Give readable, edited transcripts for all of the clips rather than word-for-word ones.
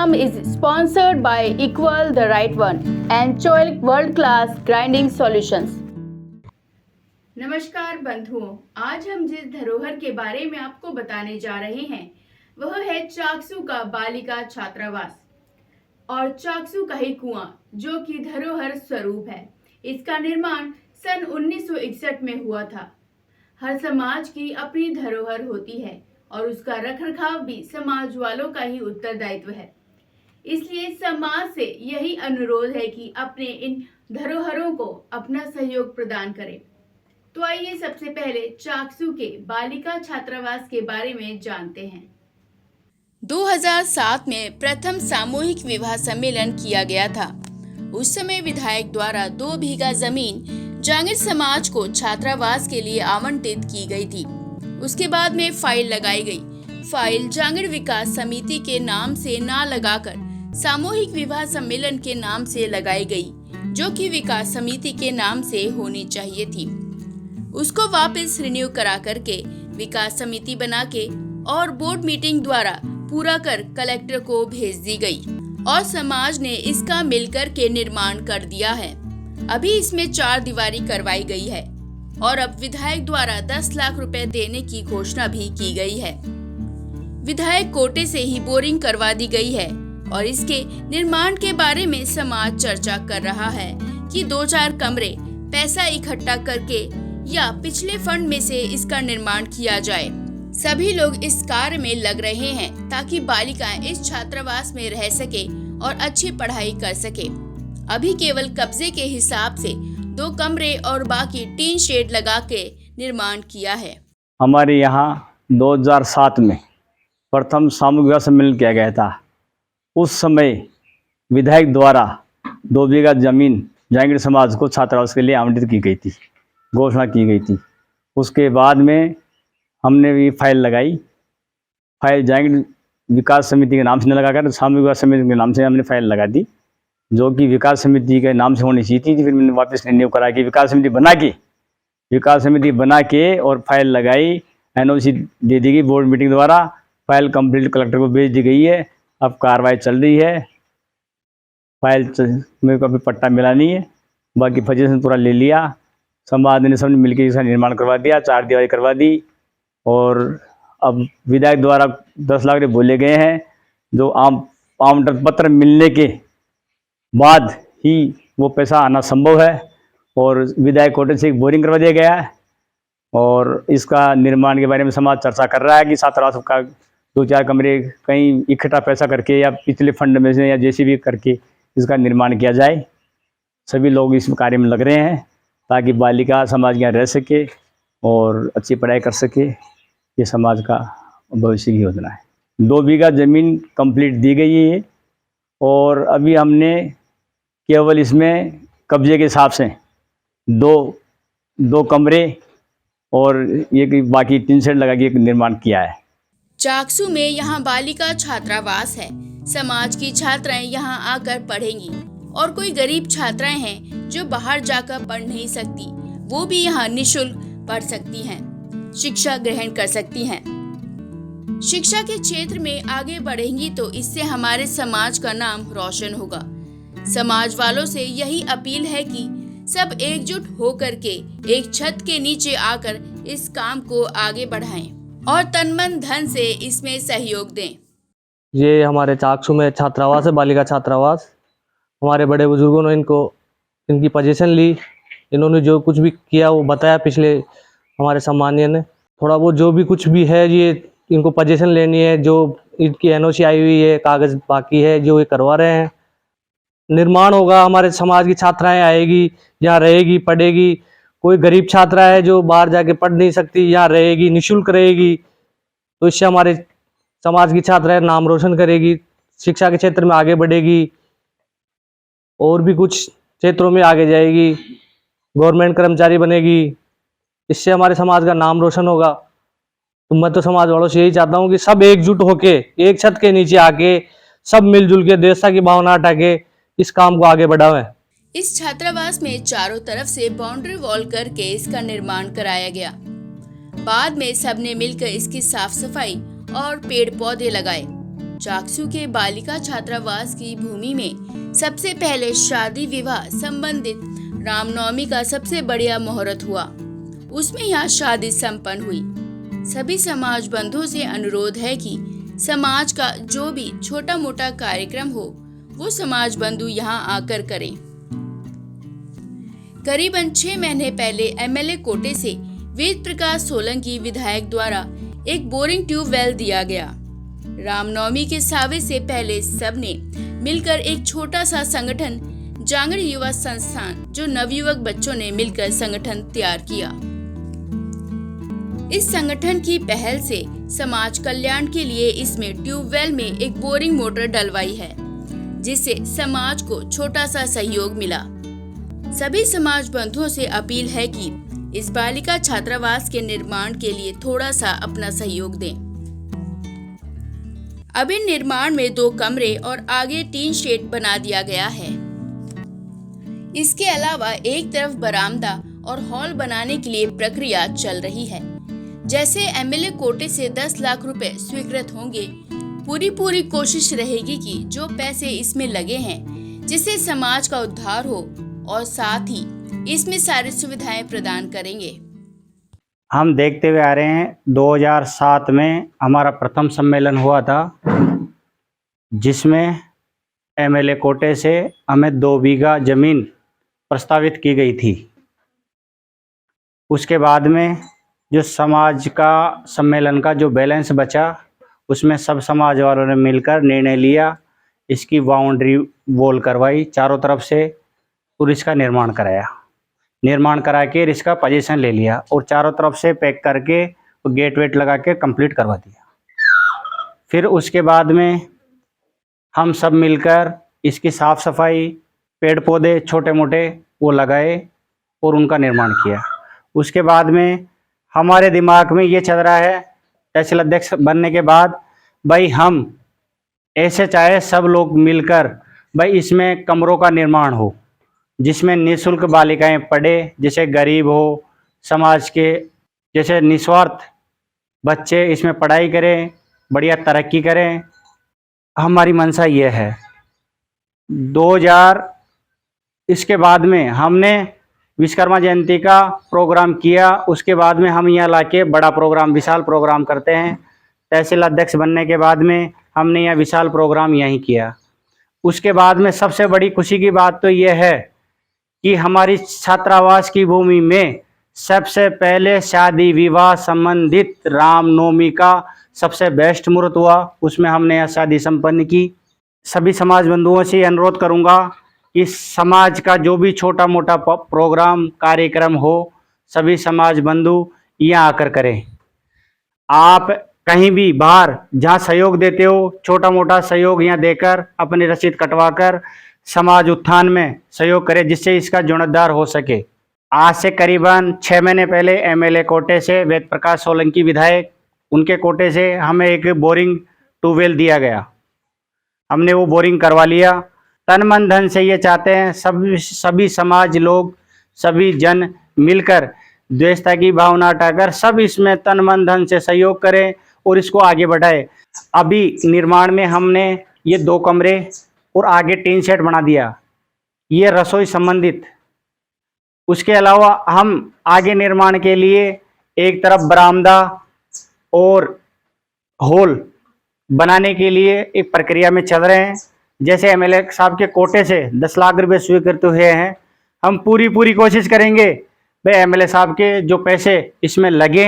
program is sponsored by Equal the Right One and Choic World Class Grinding Solutions. नमस्कार बंधुओं, आज हम जिस धरोहर के बारे में आपको बताने जा रहे हैं वह है चाकसू का बालिका छात्रावास और चाकसू का ही कुआं, जो कि धरोहर स्वरूप है। इसका निर्माण सन 1961 में हुआ था। हर समाज की अपनी धरोहर होती है और उसका रखरखाव भी समाज वालों का ही उत्तरदायित्व है। इसलिए समाज से यही अनुरोध है कि अपने इन धरोहरों को अपना सहयोग प्रदान करें। तो आइए सबसे पहले चाकसू के बालिका छात्रावास के बारे में जानते हैं। 2007 में प्रथम सामूहिक विवाह सम्मेलन किया गया था। उस समय विधायक द्वारा 2 बीघा जमीन जांगीर समाज को छात्रावास के लिए आवंटित की गई थी। उसके बाद में फाइल लगाई गई। फाइल जांगीर विकास समिति के नाम से ना लगाकर सामूहिक विवाह सम्मेलन के नाम से लगाई गई, जो कि विकास समिति के नाम से होनी चाहिए थी। उसको वापस रिन्यू करा करके विकास समिति बना के और बोर्ड मीटिंग द्वारा पूरा कर कलेक्टर को भेज दी गई और समाज ने इसका मिलकर के निर्माण कर दिया है। अभी इसमें 4 दीवारी करवाई गई है और अब विधायक द्वारा 10 लाख रुपए देने की घोषणा भी की गई है। विधायक कोटे से ही बोरिंग करवा दी गई है और इसके निर्माण के बारे में समाज चर्चा कर रहा है कि 2-4 कमरे पैसा इकट्ठा करके या पिछले फंड में से इसका निर्माण किया जाए। सभी लोग इस कार्य में लग रहे हैं ताकि बालिकाएं इस छात्रावास में रह सके और अच्छी पढ़ाई कर सके। अभी केवल कब्जे के हिसाब से 2 कमरे और बाकी टीन शेड लगा के निर्माण किया है। हमारे यहाँ 2007 में प्रथम सामूहिक विवाह सम्मेलन किया गया था। उस समय विधायक द्वारा 2 बीघा जमीन जांगीर समाज को छात्रावास के लिए आवंटित की गई थी, घोषणा की गई थी। उसके बाद में हमने भी फाइल लगाई। फाइल जांगीर विकास समिति के नाम से न लगाकर सामूहिक विवाह समिति के नाम से हमने फाइल लगा दी, जो कि विकास समिति के नाम से होनी चाहिए थी। फिर मैंने वापस रिन्यू करा के विकास समिति बना के और फाइल लगाई, एनओसी दे दी गई बोर्ड मीटिंग द्वारा। फाइल कंप्लीट कलेक्टर को भेज दी गई है। अब कार्रवाई चल रही है। फाइल मेरे को अभी पट्टा मिला नहीं है, बाकी पोजीशन पूरा ले लिया। समाज ने सबने मिलकर इसका निर्माण करवा दिया, 4 दीवारी करवा दी और अब विधायक द्वारा 10 लाख रुपये बोले गए हैं, जो आवंटन पत्र मिलने के बाद ही वो पैसा आना संभव है। और विधायक कोटे से एक बोरिंग करवा दिया गया है और इसका निर्माण के बारे में समाज चर्चा कर रहा है कि छात्रावास का 2-4 कमरे कहीं इकट्ठा पैसा करके या पिछले फंड में से या जैसे भी करके इसका निर्माण किया जाए। सभी लोग इस कार्य में लग रहे हैं ताकि बालिका समाज यहाँ रह सके और अच्छी पढ़ाई कर सके। ये समाज का भविष्य की योजना है। 2 बीघा ज़मीन कंप्लीट दी गई है और अभी हमने केवल इसमें कब्जे के हिसाब से 2 कमरे और ये बाकी 3 शेड लगा के निर्माण किया है। चाकसू में यहाँ बालिका छात्रावास है। समाज की छात्राएं यहाँ आकर पढ़ेंगी और कोई गरीब छात्राएं हैं जो बाहर जाकर पढ़ नहीं सकती, वो भी यहाँ निःशुल्क पढ़ सकती हैं, शिक्षा ग्रहण कर सकती हैं। शिक्षा के क्षेत्र में आगे बढ़ेंगी तो इससे हमारे समाज का नाम रोशन होगा। समाज वालों से यही अपील है कि सब एकजुट होकर के एक छत के नीचे आकर इस काम को आगे बढ़ाएं और तन मन धन से इसमें सहयोग दें। ये हमारे चाकसू में छात्रावास है, बालिका छात्रावास। हमारे बड़े बुजुर्गों ने इनकी पोजीशन ली। इन्होंने जो कुछ भी किया वो बताया पिछले हमारे सम्मानीय ने। थोड़ा वो जो भी कुछ भी है ये इनको पोजीशन लेनी है, जो इनकी एनओसी आई हुई है, कागज बाकी है, जो ये करवा रहे हैं। निर्माण होगा, हमारे समाज की छात्राएं आएगी, यहाँ रहेगी, पढ़ेगी। कोई गरीब छात्रा है जो बाहर जाके पढ़ नहीं सकती, यहाँ रहेगी, निःशुल्क रहेगी। तो इससे हमारे समाज की छात्राएं नाम रोशन करेगी, शिक्षा के क्षेत्र में आगे बढ़ेगी और भी कुछ क्षेत्रों में आगे जाएगी, गवर्नमेंट कर्मचारी बनेगी। इससे हमारे समाज का नाम रोशन होगा। तो मैं तो समाज वालों से यही चाहता हूँ कि सब एकजुट होके एक छत के नीचे आके सब मिलजुल के देशता की भावना हटा के इस काम को आगे बढ़ावें। इस छात्रावास में चारों तरफ से बाउंड्री वॉल करके इसका निर्माण कराया गया। बाद में सबने मिलकर इसकी साफ सफाई और पेड़ पौधे लगाए। चाकसू के बालिका छात्रावास की भूमि में सबसे पहले शादी विवाह संबंधित रामनवमी का सबसे बढ़िया मुहूर्त हुआ। उसमें यहाँ शादी संपन्न हुई। सभी समाज बंधुओं से अनुरोध है कि समाज का जो भी छोटा मोटा कार्यक्रम हो वो समाज बंधु यहाँ आकर करें। करीबन 6 महीने पहले एमएलए कोटे से वेद प्रकाश सोलंकी विधायक द्वारा एक बोरिंग ट्यूबवेल दिया गया। रामनवमी के सावे से पहले सबने मिलकर एक छोटा सा संगठन जांगड़ युवा संस्थान जो नवयुवक बच्चों ने मिलकर संगठन तैयार किया। इस संगठन की पहल से समाज कल्याण के लिए इसमें ट्यूबवेल में एक बोरिंग मोटर डलवाई है, जिससे समाज को छोटा सा सहयोग मिला। सभी समाज बंधुओं से अपील है कि इस बालिका छात्रावास के निर्माण के लिए थोड़ा सा अपना सहयोग दें। अब इन निर्माण में 2 कमरे और आगे टीन शेड बना दिया गया है। इसके अलावा एक तरफ बरामदा और हॉल बनाने के लिए प्रक्रिया चल रही है। जैसे एमएलए कोटे से 10 लाख रुपए स्वीकृत होंगे, पूरी कोशिश रहेगी कि जो पैसे इसमें लगे हैं जिससे समाज का उद्धार हो और साथ ही इसमें सारी सुविधाएं प्रदान करेंगे। हम देखते हुए आ रहे हैं 2007 में हमारा प्रथम सम्मेलन हुआ था, जिसमें एमएलए कोटे से हमें 2 बीघा जमीन प्रस्तावित की गई थी। उसके बाद में जो समाज का सम्मेलन का जो बैलेंस बचा, उसमें सब समाज वालों ने मिलकर निर्णय लिया, इसकी बाउंड्री वॉल करवाई चारों तरफ से और इसका निर्माण करा के इसका पोजीशन ले लिया और चारों तरफ से पैक करके गेट वेट लगा के कंप्लीट करवा दिया। फिर उसके बाद में हम सब मिलकर इसकी साफ़ सफाई, पेड़ पौधे छोटे मोटे वो लगाए और उनका निर्माण किया। उसके बाद में हमारे दिमाग में ये चल रहा है तहसील अध्यक्ष बनने के बाद, भाई हम ऐसे चाहे सब लोग मिलकर भाई इसमें कमरों का निर्माण हो, जिसमें निःशुल्क बालिकाएं पढ़े, जैसे गरीब हो, समाज के जैसे निस्वार्थ बच्चे इसमें पढ़ाई करें, बढ़िया तरक्की करें। हमारी मंशा ये है। 2000 इसके बाद में हमने विश्वकर्मा जयंती का प्रोग्राम किया। उसके बाद में हम यहाँ लाके बड़ा प्रोग्राम, विशाल प्रोग्राम करते हैं। तहसील अध्यक्ष बनने के बाद में हमने यह विशाल प्रोग्राम यहीं किया। उसके बाद में सबसे बड़ी खुशी की बात तो यह है कि हमारी छात्रावास की भूमि में सबसे पहले शादी विवाह संबंधित रामनवमी का सबसे बेस्ट मुहूर्त हुआ। उसमें हमने यह शादी संपन्न की। सभी समाज बंधुओं से अनुरोध करूंगा कि समाज का जो भी छोटा मोटा प्रोग्राम कार्यक्रम हो, सभी समाज बंधु यहाँ आकर करें। आप कहीं भी बाहर जहाँ सहयोग देते हो, छोटा मोटा सहयोग यहाँ देकर अपनी रसीद कटवाकर समाज उत्थान में सहयोग करें, जिससे इसका जीर्णोद्धार हो सके। आज से करीबन 6 महीने पहले एमएलए कोटे से वेद प्रकाश सोलंकी विधायक, उनके कोटे से हमें एक बोरिंग ट्यूबवेल दिया गया। हमने वो बोरिंग करवा लिया। तन मन धन से ये चाहते हैं सभी समाज लोग, सभी जन मिलकर द्वेषता की भावना हटाकर सब इसमें तन मन धन से सहयोग करें और इसको आगे बढ़ाए। अभी निर्माण में हमने ये 2 कमरे और आगे टीन शेड बना दिया, ये रसोई संबंधित। उसके अलावा हम आगे निर्माण के लिए एक तरफ बरामदा और हॉल बनाने के लिए एक प्रक्रिया में चल रहे हैं। जैसे एमएलए साहब के कोटे से 10 लाख रुपए स्वीकृत हुए हैं, हम पूरी कोशिश करेंगे भाई एमएलए साहब के जो पैसे इसमें लगे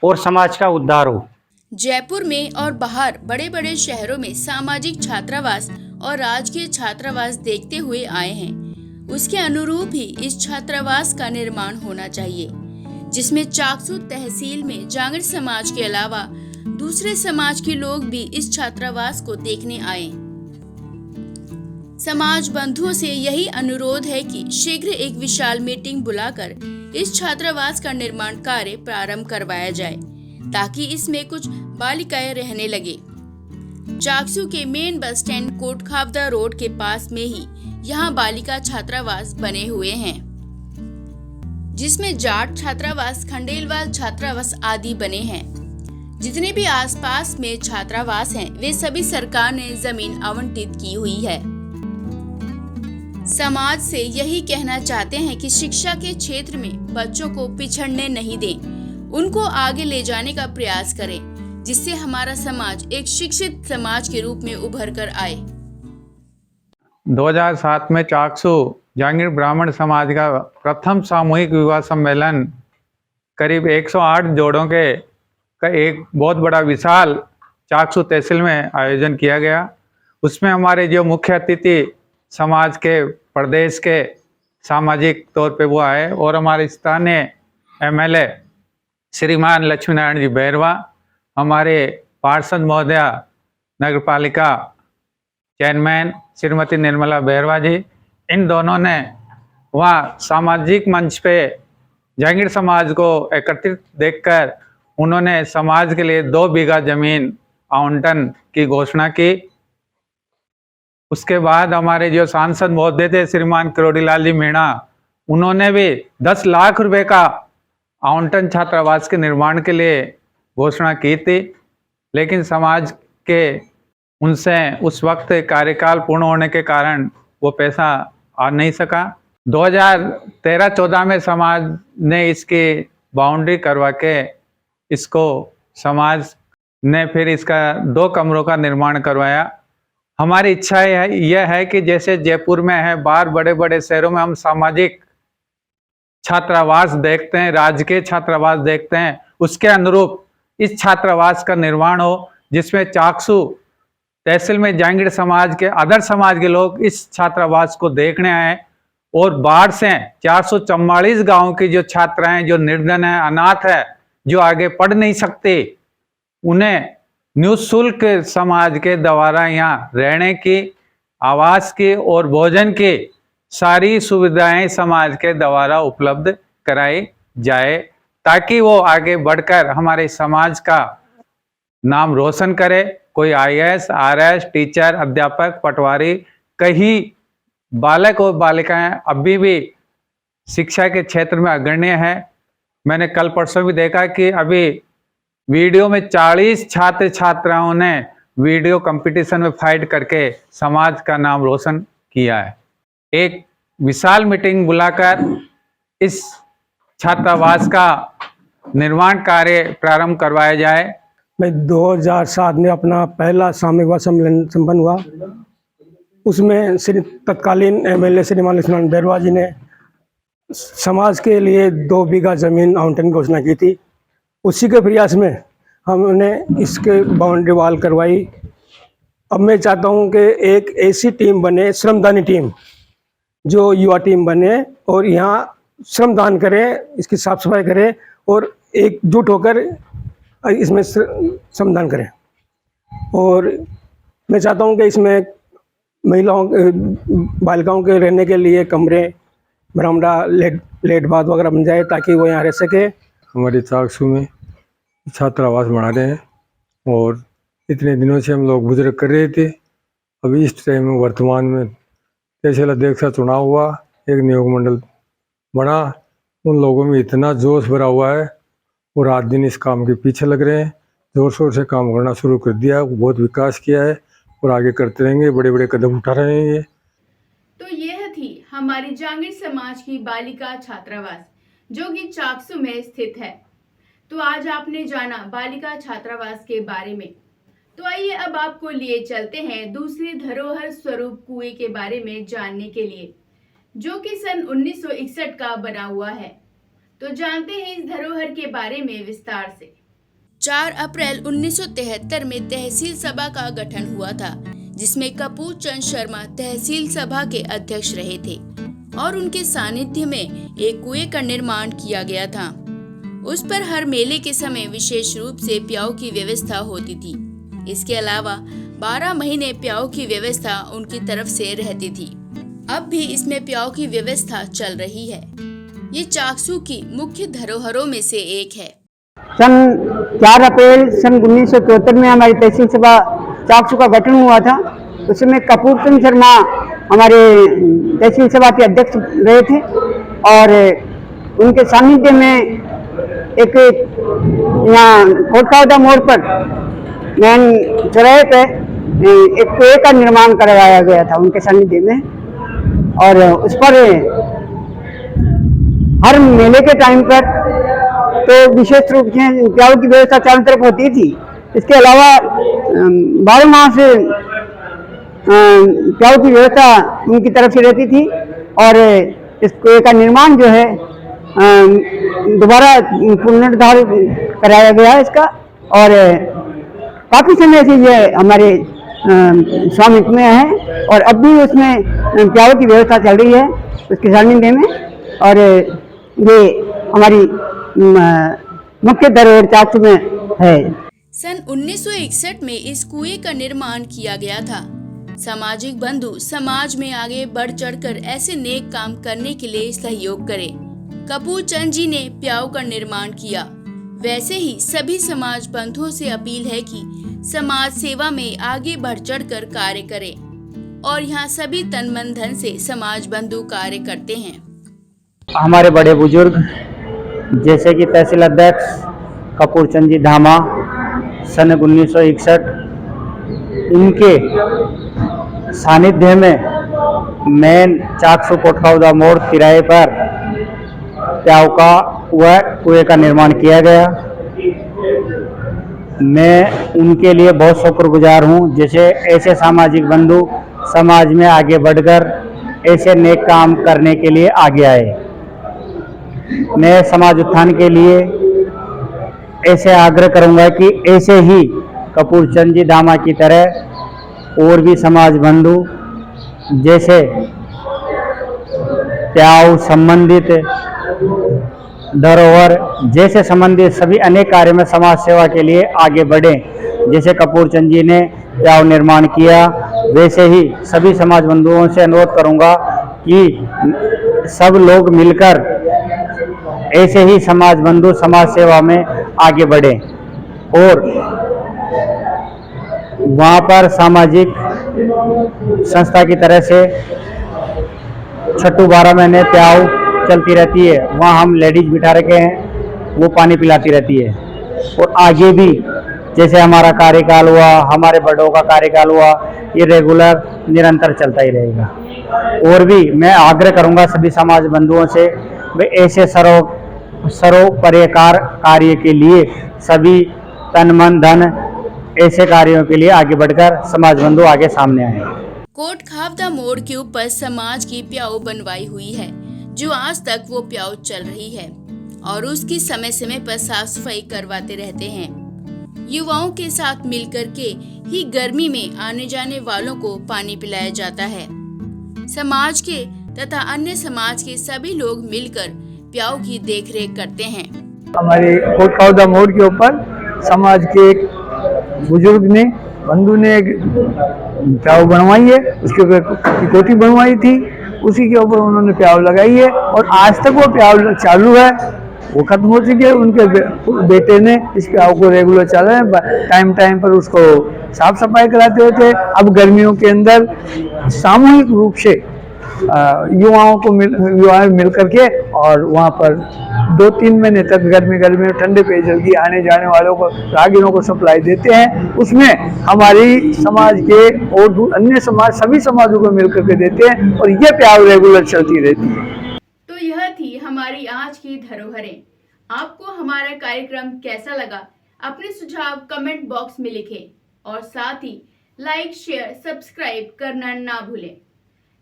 और समाज का उद्धार हो। जयपुर में और बाहर बड़े बड़े शहरों में सामाजिक छात्रावास और राजकीय छात्रावास देखते हुए आए हैं। उसके अनुरूप ही इस छात्रावास का निर्माण होना चाहिए, जिसमें चाकसू तहसील में जांगड़ समाज के अलावा दूसरे समाज के लोग भी इस छात्रावास को देखने आए। समाज बंधुओं से यही अनुरोध है कि शीघ्र एक विशाल मीटिंग बुलाकर इस छात्रावास का निर्माण कार्य प्रारंभ करवाया जाए, ताकि इसमें कुछ बालिकाएं रहने लगे। चाकसू के main bus stand Kotkhawda road के पास में ही यहाँ बालिका छात्रावास बने हुए हैं, जिसमें जाट छात्रावास, खंडेलवाल छात्रावास आदि बने हैं। जितने भी आसपास में छात्रावास हैं, वे सभी सरकार ने जमीन आवंटित की हुई है। समाज से यही कहना चाहते हैं कि शिक्षा के क्षेत्र में बच्चों को पिछड़ने नहीं दें, उनको आगे ले जाने का प्रयास करें, जिससे हमारा समाज एक शिक्षित समाज के रूप में उभर कर आए। 2007 में चाकसू जहांगीर ब्राह्मण समाज का प्रथम सामूहिक विवाह सम्मेलन करीब 108 जोड़ों के का एक बहुत बड़ा विशाल चाकसू तहसील में आयोजन किया गया। उसमें हमारे जो मुख्य अतिथि समाज के प्रदेश के सामाजिक तौर पे वो आए और हमारे स्थानीय एमएलए श्रीमान लक्ष्मी नारायण जी बैरवा, हमारे पार्षद महोदया नगर पालिका चेयरमैन श्रीमती निर्मला बैरवा जी, इन दोनों ने वहाँ सामाजिक मंच पे जहांगीर समाज को एकत्रित देखकर उन्होंने समाज के लिए 2 बीघा जमीन आवंटन की घोषणा की। उसके बाद हमारे जो सांसद महोदय थे श्रीमान करोड़ीलाल जी मीणा, उन्होंने भी 10 लाख रुपए का आवंटन छात्रावास के निर्माण के लिए घोषणा की थी, लेकिन समाज के उनसे उस वक्त कार्यकाल पूर्ण होने के कारण वो पैसा आ नहीं सका। 2013-14 में समाज ने इसकी बाउंड्री करवा के इसको समाज ने फिर इसका 2 कमरों का निर्माण करवाया। हमारी इच्छा यह है कि जैसे जयपुर में है, बाहर बड़े बड़े शहरों में हम सामाजिक छात्रावास देखते हैं, राजकीय छात्रावास देखते हैं, उसके अनुरूप इस छात्रावास का निर्माण हो, जिसमें चाकसू तहसील में जहांगीर समाज के अदर समाज के लोग इस छात्रावास को देखने आए और बाहर से 444 गांव की जो छात्राएं जो निर्धन है, अनाथ है, जो आगे पढ़ नहीं सकते, उन्हें निःशुल्क समाज के द्वारा यहाँ रहने की, आवास की और भोजन की सारी सुविधाएं समाज के द्वारा उपलब्ध कराई जाए, ताकि वो आगे बढ़कर हमारे समाज का नाम रोशन करे। कोई IAS, RS, टीचर, अध्यापक, पटवारी, कई बालक और बालिकाएं अभी भी शिक्षा के क्षेत्र में अग्रणी है। मैंने कल परसों भी देखा कि अभी वीडियो में 40 छात्र छात्राओं ने वीडियो कंपटीशन में फाइट करके समाज का नाम रोशन किया है। एक विशाल मीटिंग बुलाकर इस छात्रावास का निर्माण कार्य प्रारंभ करवाया जाए। मैं 2007 में अपना पहला सामूहिक विवाह सम्मेलन संपन्न हुआ। उसमें श्री तत्कालीन MLA श्रीमान लक्ष्मी नारायण बैरवा जी ने समाज के लिए 2 बीघा जमीन आवंटन की घोषणा की थी। उसी के प्रयास में हमने इसके बाउंड्री वॉल करवाई। अब मैं चाहता हूं कि एक ऐसी टीम बने, श्रमदानी टीम, जो युवा टीम बने और यहाँ श्रमदान करे, इसकी साफ सफाई करे और एकजुट होकर इसमें श्रमदान करें। और मैं चाहता हूं कि इसमें महिलाओं बालिकाओं के रहने के लिए कमरे, बरामदा, लेट बाथ वगैरह बन जाए, ताकि वो यहाँ रह सके। हमारे चाकसू में छात्रावास बना रहे हैं और इतने दिनों से हम लोग गुजर कर रहे थे। अभी इस टाइम में वर्तमान में तहसील अध्यक्ष का चुनाव हुआ, एक नियोग मंडल बना, उन लोगों में इतना जोश भरा हुआ है और रात दिन इस काम के पीछे लग रहे हैं, जोर शोर से काम करना शुरू कर दिया, बहुत विकास किया है और आगे करते रहेंगे, बड़े बड़े कदम उठा रहे हैं ये। तो यह थी हमारी जहांगीर समाज की बालिका छात्रावास, जो कि चाकसू में स्थित है। तो आज आपने जाना बालिका छात्रावास के बारे में। तो आइए अब आपको लिए चलते हैं दूसरे धरोहर स्वरूप कुएं के बारे में जानने के लिए, जो कि सन 1961 का बना हुआ है। तो जानते हैं इस धरोहर के बारे में विस्तार से। 4 अप्रैल 1973 में तहसील सभा का गठन हुआ था, जिसमें कपूर चंद शर्मा तहसील सभा के अध्यक्ष रहे थे और उनके सानिध्य में एक कुएं का निर्माण किया गया था। उस पर हर मेले के समय विशेष रूप से प्याऊ की व्यवस्था होती थी। इसके अलावा 12 महीने प्याऊ की व्यवस्था उनकी तरफ से रहती थी। अब भी इसमें प्याऊ की व्यवस्था चल रही है। ये चाकसू की मुख्य धरोहरों में से एक है। सन 4 अप्रैल सन 1973 में हमारी तहसील सभा चाकसू का गठन हुआ था। उसमें कपूर चंद शर्मा हमारे तहसील सभा के अध्यक्ष रहे थे और उनके सानिध्य में एक यहाँ कोटखावदा मोड़ पर मेन चौराहे पे एक कुएं का निर्माण करवाया गया था उनके सानिध्य में। और उस पर हर मेले के टाइम पर तो विशेष रूप से प्याऊ की व्यवस्था चारों तरफ होती थी। इसके अलावा 12 माह से प्याऊ की व्यवस्था उनकी तरफ से रहती थी। और इस कुएं का निर्माण जो है दोबारा पुनरुद्धार कराया गया है इसका। और काफी समय से ये हमारे स्वामित्व में है और अब भी उसमें प्याऊ की व्यवस्था चल रही है उसके सानिध्य में। और ये हमारी मुख्य धरोहर चाकसू में है। सन 1961 में इस कुएं का निर्माण किया गया था। सामाजिक बंधु समाज में आगे बढ़ चढ़कर ऐसे नेक काम करने के लिए सहयोग करें। कपूर चंद जी ने प्याऊ का निर्माण किया। वैसे ही सभी समाज बंधुओं से अपील है कि समाज सेवा में आगे बढ़ चढ़कर कार्य करें और यहाँ सभी तन मन धन से समाज बंधु कार्य करते हैं। हमारे बड़े बुजुर्ग जैसे कि तहसील अध्यक्ष कपूर चंद जी धामा सन 1961, इनके सानिध्य में मेन चाकसू कोटखावदा मोड़ तिराहे पर प्याऊ का कुएं का निर्माण किया गया। मैं उनके लिए बहुत शुक्रगुजार हूँ। जैसे ऐसे सामाजिक बंधु समाज में आगे बढ़कर ऐसे नेक काम करने के लिए आगे आए। मैं समाज उत्थान के लिए ऐसे आग्रह करूंगा कि ऐसे ही कपूर चंद जी धामा की तरह और भी समाज बंधु जैसे प्याऊ संबंधित धरोहर जैसे संबंधित सभी अनेक कार्य में समाज सेवा के लिए आगे बढ़ें। जैसे कपूर चंद जी ने प्याऊ निर्माण किया, वैसे ही सभी समाज बंधुओं से अनुरोध करूंगा कि सब लोग मिलकर ऐसे ही समाज बंधु समाज सेवा में आगे बढ़ें। और वहाँ पर सामाजिक संस्था की तरह से छठू 12 महीने प्याऊ चलती रहती है। वहाँ हम लेडीज बिठा रखे हैं, वो पानी पिलाती रहती है। और आगे भी जैसे हमारा कार्यकाल हुआ, हमारे बड़ों का कार्यकाल हुआ, ये रेगुलर निरंतर चलता ही रहेगा। और भी मैं आग्रह करूंगा सभी समाज बंधुओं से, वे ऐसे सरोपरिकार कार्य के लिए सभी तन मन धन ऐसे कार्यों के लिए आगे बढ़कर समाज बंधु आगे सामने आए। कोटखावदा मोड़ के ऊपर समाज की प्याऊ बनवाई हुई है, जो आज तक वो प्याऊ चल रही है और उसकी समय समय पर साफ सफाई करवाते रहते हैं। युवाओं के साथ मिलकर के ही गर्मी में आने जाने वालों को पानी पिलाया जाता है। समाज के तथा अन्य समाज के सभी लोग मिलकर प्याऊ की देखरेख करते हैं। हमारे कोटखावदा मोड़ के ऊपर समाज के एक बुजुर्ग ने बंधु ने एक प्याऊ बनवाई है, उसके ऊपर कोठी बनवाई थी, उसी के ऊपर उन्होंने प्याऊ लगाई है और आज तक वो प्याऊ चालू है। वो खत्म हो चुकी है, उनके बेटे ने इस प्याऊ को रेगुलर चला है, टाइम टाइम पर उसको साफ सफाई कराते होते। अब गर्मियों के अंदर सामूहिक रूप से युवाओं मिल करके और वहाँ पर 2-3 महीने तक गर्मी में ठंडे पेयजल की आने जाने वालों को राहगीरों को सप्लाई देते हैं। उसमें हमारी समाज के और अन्य समाज सभी समाजों को मिल करके देते हैं और ये प्याऊ रेगुलर चलती रहती है। तो यह थी हमारी आज की धरोहरें। आपको हमारा कार्यक्रम कैसा लगा? अपने सुझाव कमेंट बॉक्स में लिखें और साथ ही लाइक शेयर सब्सक्राइब करना ना भूलें।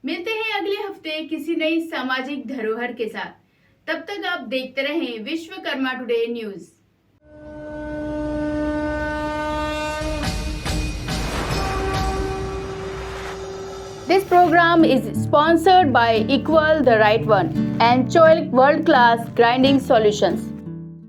मिलते हैं अगले हफ्ते किसी नई सामाजिक धरोहर के साथ। तब तक आप देखते रहें Vishwakarma today news. This program is sponsored by Equal the Right One and Choic World Class Grinding Solutions.